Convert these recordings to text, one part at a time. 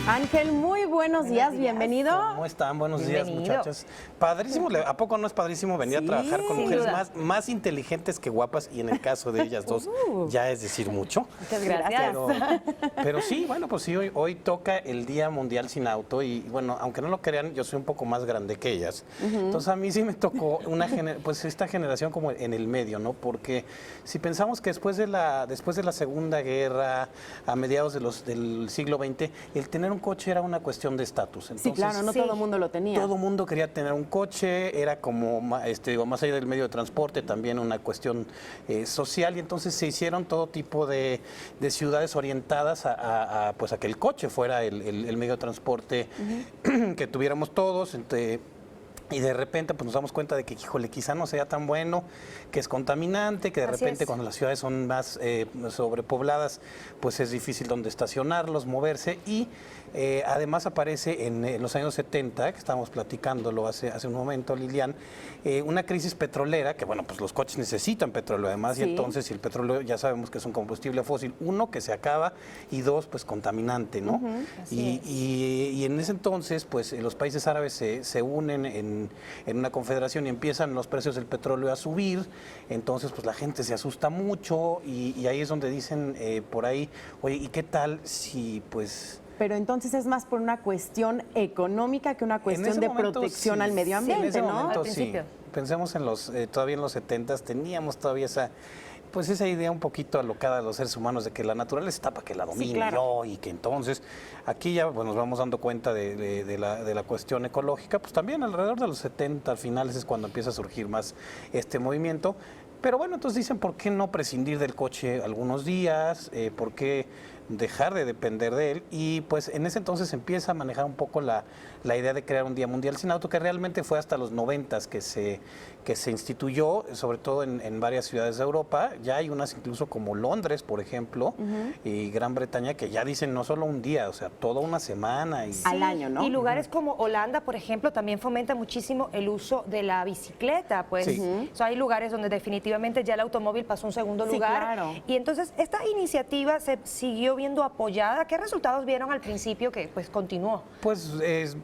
Ángel, muy buenos días, bienvenido. ¿Cómo están? Buenos días, muchachos. Padrísimo, ¿a poco no es padrísimo venir a trabajar con mujeres más inteligentes que guapas? Y en el caso de ellas dos, ya es decir mucho. Muchas gracias. Pero sí, bueno, pues sí, hoy toca el Día Mundial Sin Auto y bueno, aunque no lo crean, yo soy un poco más grande que ellas. Entonces a mí sí me tocó pues esta generación como en el medio, ¿no? Porque si pensamos que después de la Segunda Guerra, a mediados del siglo XX, el tener un coche era una cuestión de estatus. Sí, claro, no todo el mundo lo tenía. Todo el mundo quería tener un coche, era como, más allá del medio de transporte, también una cuestión social, y entonces se hicieron todo tipo de ciudades orientadas a que el coche fuera el medio de transporte que tuviéramos todos. Y de repente pues nos damos cuenta de que, híjole, quizá no sea tan bueno, que es contaminante, que de repente cuando las ciudades son más sobrepobladas, pues es difícil donde estacionarlos, moverse. Y además aparece en los años 70, que estábamos platicándolo hace un momento, Lilian, una crisis petrolera, que bueno, pues los coches necesitan petróleo además, y entonces el petróleo ya sabemos que es un combustible fósil, uno, que se acaba, y dos, pues contaminante, ¿no? Y en ese entonces, pues los países árabes se unen en una confederación y empiezan los precios del petróleo a subir, entonces pues la gente se asusta mucho y ahí es donde dicen por ahí, oye, ¿y qué tal si pues... Pero entonces es más por una cuestión económica que una cuestión de protección al medio ambiente, en ese ¿no? momento, sí. Pensemos todavía en los 70s, teníamos todavía esa idea un poquito alocada de los seres humanos de que la naturaleza está para que la domine yo, y que entonces aquí ya nos vamos dando cuenta de la cuestión ecológica, pues también alrededor de los 70 al finales es cuando empieza a surgir más este movimiento. Pero bueno, entonces dicen, ¿por qué no prescindir del coche algunos días? ¿Por qué dejar de depender de él? Y pues en ese entonces empieza a manejar un poco la idea de crear un Día Mundial Sin Auto, que realmente fue hasta los 90s que se instituyó, sobre todo en varias ciudades de Europa. Ya hay unas incluso como Londres, por ejemplo, y Gran Bretaña, que ya dicen no solo un día, o sea, toda una semana. Al año, ¿no? Y lugares como Holanda, por ejemplo, también fomenta muchísimo el uso de la bicicleta, pues. O sea, hay lugares donde definitivamente ya el automóvil pasó a un segundo lugar. Claro. Y entonces esta iniciativa se siguió viendo apoyada. ¿Qué resultados vieron al principio que pues continuó? Pues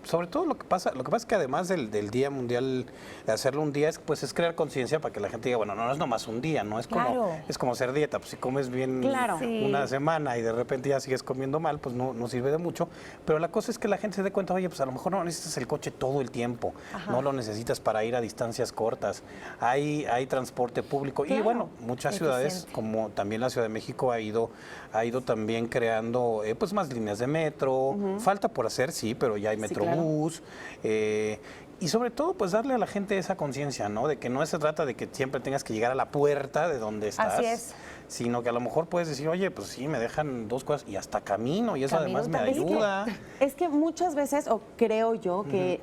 sobre todo lo que pasa es que además del Día Mundial, de hacerlo un día, es crear conciencia para que la gente diga, bueno, no es nomás un día, no es como hacer dieta, pues si comes bien una semana y de repente ya sigues comiendo mal, pues no sirve de mucho. Pero la cosa es que la gente se dé cuenta, oye, pues a lo mejor no necesitas el coche todo el tiempo, no lo necesitas para ir a distancias cortas, hay transporte público. Y bueno, muchas ciudades, como también la Ciudad de México, ha ido también creando pues más líneas de metro. Falta por hacer, sí, pero ya hay Metrobús. Y sobre todo, pues darle a la gente esa conciencia, ¿no? De que no se trata de que siempre tengas que llegar a la puerta de donde estás. Así es. Sino que a lo mejor puedes decir, oye, pues sí, me dejan dos cosas y hasta camino, y eso además me ayuda. Es que muchas veces, o creo yo, que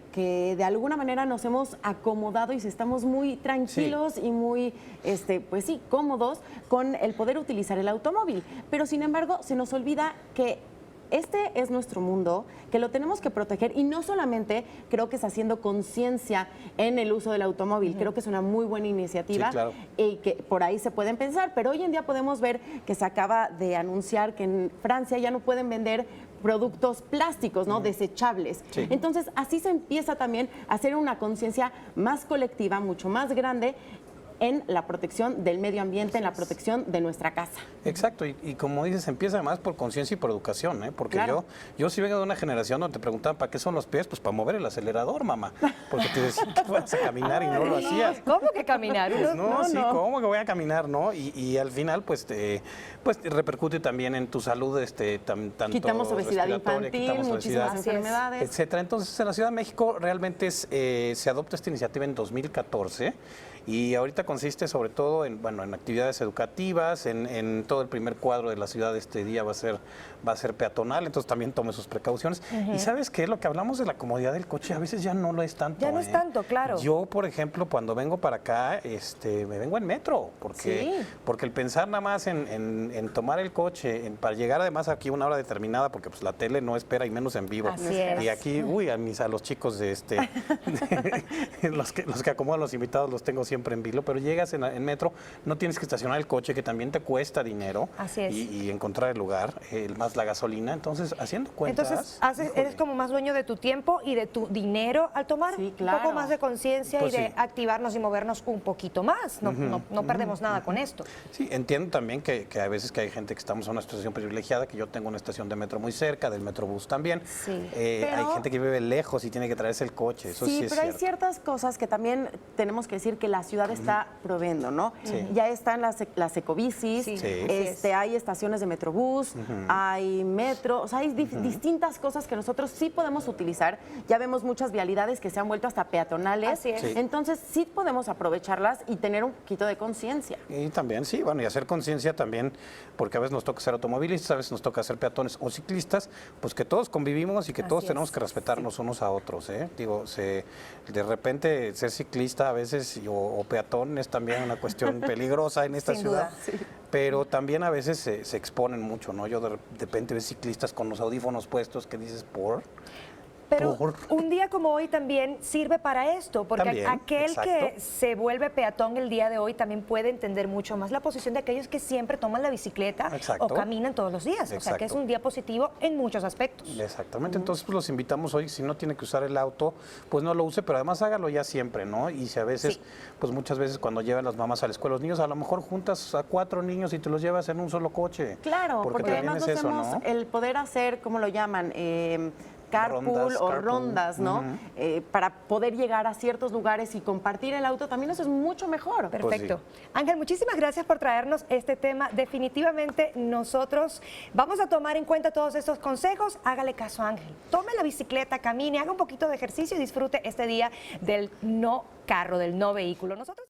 de alguna manera nos hemos acomodado y estamos muy tranquilos y muy, pues sí, cómodos con el poder utilizar el automóvil. Pero sin embargo, se nos olvida que este es nuestro mundo, que lo tenemos que proteger, y no solamente creo que es haciendo conciencia en el uso del automóvil, creo que es una muy buena iniciativa y que por ahí se pueden pensar, pero hoy en día podemos ver que se acaba de anunciar que en Francia ya no pueden vender productos plásticos, ¿no? Desechables. Entonces así se empieza también a hacer una conciencia más colectiva, mucho más grande, en la protección del medio ambiente, en la protección de nuestra casa. Exacto, y como dices, empieza además por conciencia y por educación, ¿eh? Porque yo sí vengo de una generación donde te preguntaban, ¿para qué son los pies? Pues para mover el acelerador, mamá. Porque te decían que vas a caminar y no lo hacías. ¿Cómo que caminar? Pues ¿cómo que voy a caminar, no? Y al final, pues repercute también en tu salud, tanto quitamos obesidad infantil, quitamos muchísimas enfermedades, etcétera. Entonces, en la Ciudad de México realmente se adopta esta iniciativa en 2014. Y ahorita consiste sobre todo en actividades educativas, en todo el primer cuadro de la ciudad de este día va a ser peatonal, entonces también tome sus precauciones. Y ¿sabes qué? Lo que hablamos de la comodidad del coche a veces ya no lo es tanto. Ya no es tanto, claro. Yo, por ejemplo, cuando vengo para acá, me vengo en metro, porque el pensar nada más en tomar el coche, para llegar además aquí a una hora determinada, porque pues la tele no espera, y menos en vivo. Así es. Y aquí, a los chicos los que acomodan los invitados los tengo siempre siempre en vilo, pero llegas en metro, no tienes que estacionar el coche, que también te cuesta dinero. Así es. Y encontrar el lugar, más la gasolina. Entonces, haciendo cuentas... Entonces, eres como más dueño de tu tiempo y de tu dinero al tomar Sí, un claro. poco más de conciencia Pues y de sí. activarnos y movernos un poquito más. No perdemos nada con esto. Sí, entiendo también que a veces que hay gente que estamos en una situación privilegiada, que yo tengo una estación de metro muy cerca, del Metrobús también. Sí. Pero- hay gente que vive lejos y tiene que traerse el coche, eso sí, Sí, es pero hay cierto. ciertas cosas que también tenemos que decir que la ciudad está proveyendo, ¿no? Sí. Ya están las ecobicis, Sí. Sí. hay estaciones de Metrobús, hay metro, o sea, hay distintas cosas que nosotros sí podemos utilizar. Ya vemos muchas vialidades que se han vuelto hasta peatonales. Así es. Sí. Entonces sí podemos aprovecharlas y tener un poquito de conciencia. Y también, sí, bueno, y hacer conciencia también, porque a veces nos toca ser automovilistas, a veces nos toca ser peatones o ciclistas, pues que todos convivimos y que todos Así tenemos es. que respetarnos unos a otros, ¿eh? Digo, de repente ser ciclista a veces o peatón es también una cuestión peligrosa en esta Sin ciudad, duda. pero también a veces se exponen mucho, ¿no? Yo de repente veo ciclistas con los audífonos puestos que dices, Pero Por- un día como hoy también sirve para esto, porque También, aquel que exacto. se vuelve peatón el día de hoy también puede entender mucho más la posición de aquellos que siempre toman la bicicleta Exacto. o caminan todos los días. O sea, que es Exacto. un día positivo en muchos aspectos. Exactamente, entonces pues los invitamos hoy, si no tiene que usar el auto, pues no lo use, pero además hágalo ya siempre, ¿no? Y si a veces, Sí. pues muchas veces cuando llevan las mamás a la escuela los niños, a lo mejor juntas a 4 niños y te los llevas en un solo coche. Claro, porque también además es eso, hacemos ¿no? el poder hacer, ¿cómo lo llaman? Carpool Rondas, o carpool. rondas, ¿no? Para poder llegar a ciertos lugares y compartir el auto, también eso es mucho mejor. Perfecto. Pues Ángel, muchísimas gracias por traernos este tema. Definitivamente nosotros vamos a tomar en cuenta todos estos consejos. Hágale caso a Ángel. Tome la bicicleta, camine, haga un poquito de ejercicio y disfrute este día del no carro, del no vehículo. Nosotros